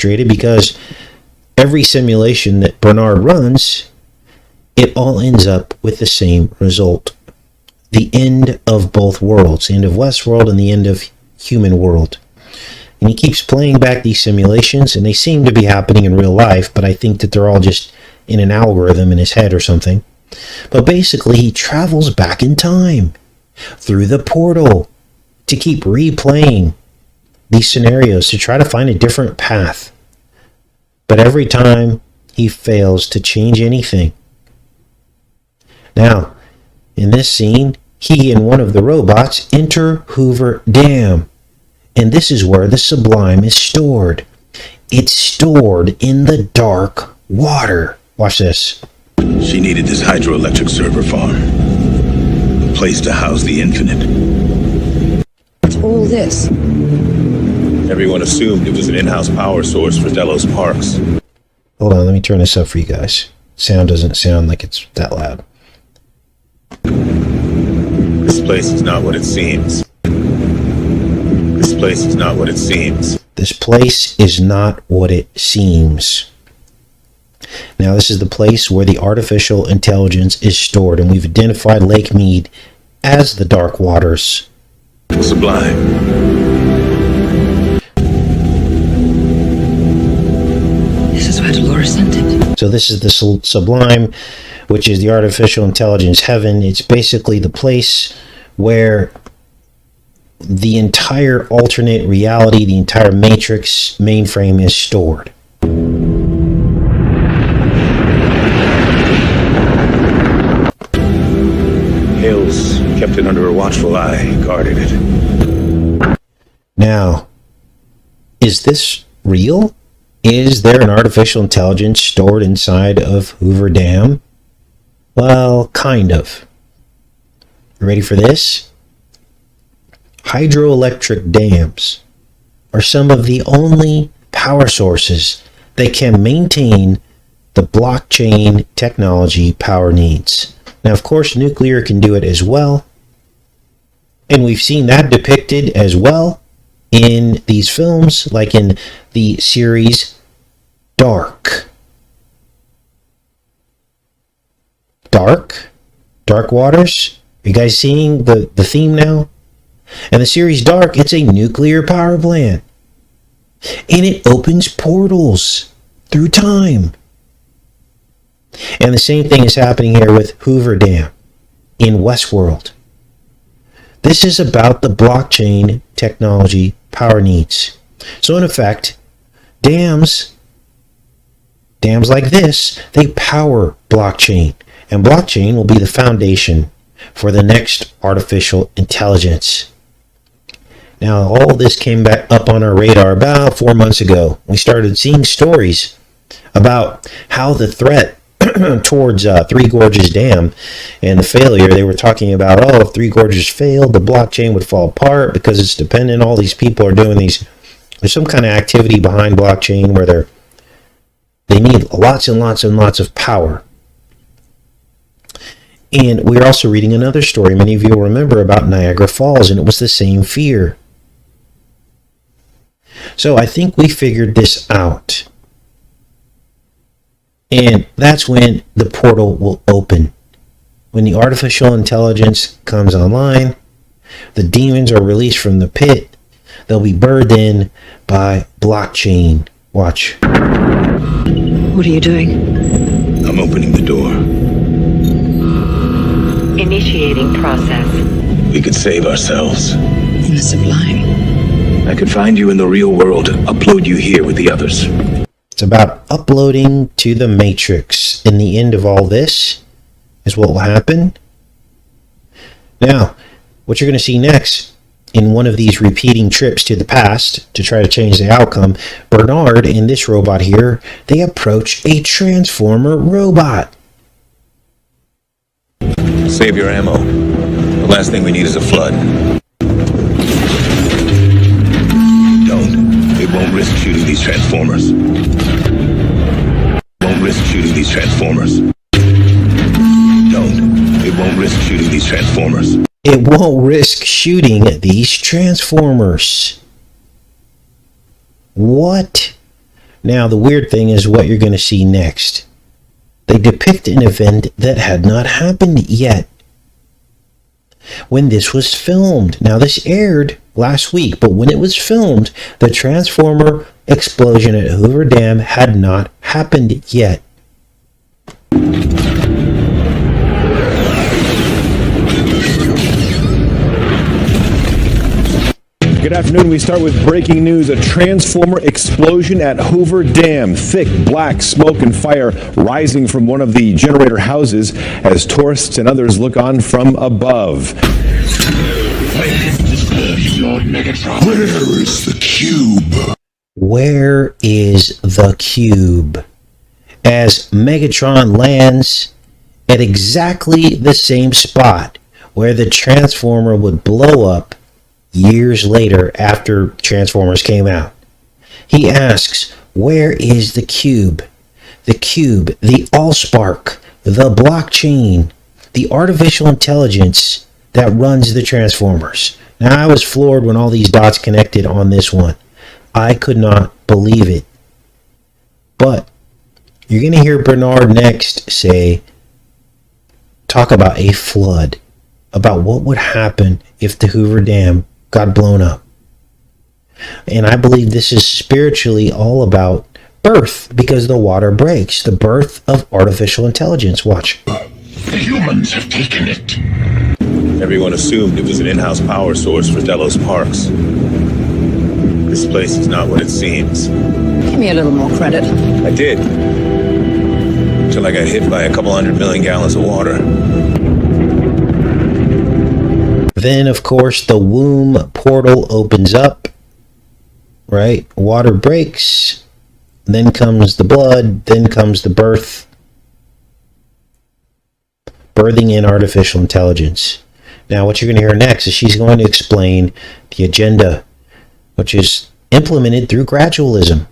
frustrated because every simulation that Bernard runs, it all ends up with the same result. The end of both worlds, the end of Westworld and the end of human world. And he keeps playing back these simulations, and they seem to be happening in real life, but I think that they're all just in an algorithm in his head or something. But basically, he travels back in time through the portal to keep replaying these scenarios to try to find a different path. But every time, he fails to change anything. Now, in this scene, he and one of the robots enter Hoover Dam. And this is where the Sublime is stored. It's stored in the dark water. Watch this. She needed this hydroelectric server farm. A place to house the infinite. What's all this? Everyone assumed it was an in-house power source for Delos Parks. Hold on, let me turn this up for you guys. Sound doesn't sound like it's that loud. This place is not what it seems. This place is not what it seems. This place is not what it seems. Now, this is the place where the artificial intelligence is stored, and we've identified Lake Mead as the Dark Waters. Sublime. This is where Dolores sent it. So this is the Sublime, which is the artificial intelligence heaven. It's basically the place where the entire alternate reality, the entire Matrix mainframe is stored. Hales kept it under a watchful eye, guarded it. Now, is this real? Is there an artificial intelligence stored inside of Hoover Dam? Well, kind of. You ready for this? Hydroelectric dams are some of the only power sources that can maintain the blockchain technology power needs. Now, of course, nuclear can do it as well. And we've seen that depicted as well in these films, like in the series Dark. Dark Waters? Are you guys seeing the theme now? And the series Dark, it's a nuclear power plant. And it opens portals through time. And the same thing is happening here with Hoover Dam in Westworld. This is about the blockchain technology power needs. So in effect, dams like this, they power blockchain. And blockchain will be the foundation for the next artificial intelligence. Now, all this came back up on our radar about 4 months ago. We started seeing stories about how the threat towards Three Gorges Dam and the failure, they were talking about, if Three Gorges failed, the blockchain would fall apart because it's dependent. All these people are doing these. There's some kind of activity behind blockchain where they need lots and lots and lots of power. And we're also reading another story. Many of you will remember about Niagara Falls, and it was the same fear. So I think we figured this out. And that's when the portal will open. When the artificial intelligence comes online, the demons are released from the pit. They'll be birthed in by blockchain. Watch. What are you doing? I'm opening the door. Initiating process. We could save ourselves. In the Sublime. I could find you in the real world, upload you here with the others. It's about uploading to the Matrix. In the end of all this is what will happen. Now, what you're going to see next in one of these repeating trips to the past to try to change the outcome, Bernard and this robot here, they approach a transformer robot. Save your ammo. The last thing we need is a flood. Don't. It won't risk shooting these transformers. Won't risk shooting these transformers. Don't. It won't risk shooting these transformers. It won't risk shooting these transformers. What? Now, the weird thing is what you're going to see next. They depict an event that had not happened yet when this was filmed. Now, this aired last week, but when it was filmed, the Transformer explosion at Hoover Dam had not happened yet. Good afternoon. We start with breaking news. A transformer explosion at Hoover Dam. Thick black smoke and fire rising from one of the generator houses as tourists and others look on from above. Where is the cube? Where is the cube? As Megatron lands at exactly the same spot where the Transformer would blow up years later after Transformers came out. He asks, where is the cube? The cube, the Allspark, the blockchain, the artificial intelligence that runs the Transformers. Now, I was floored when all these dots connected on this one. I could not believe it. But you're going to hear Bernard next talk about a flood, about what would happen if the Hoover Dam got blown up. And I believe this is spiritually all about birth, because the water breaks, the birth of artificial intelligence. Watch. The humans have taken it. Everyone assumed it was an in-house power source for Delos Parks. This place is not what it seems. Give me a little more credit. I did. Until I got hit by a couple 100 million gallons of water. Then, of course, the womb portal opens up, right? Water breaks, then comes the blood, then comes the birth. Birthing in artificial intelligence. Now, what you're going to hear next is she's going to explain the agenda, which is implemented through gradualism.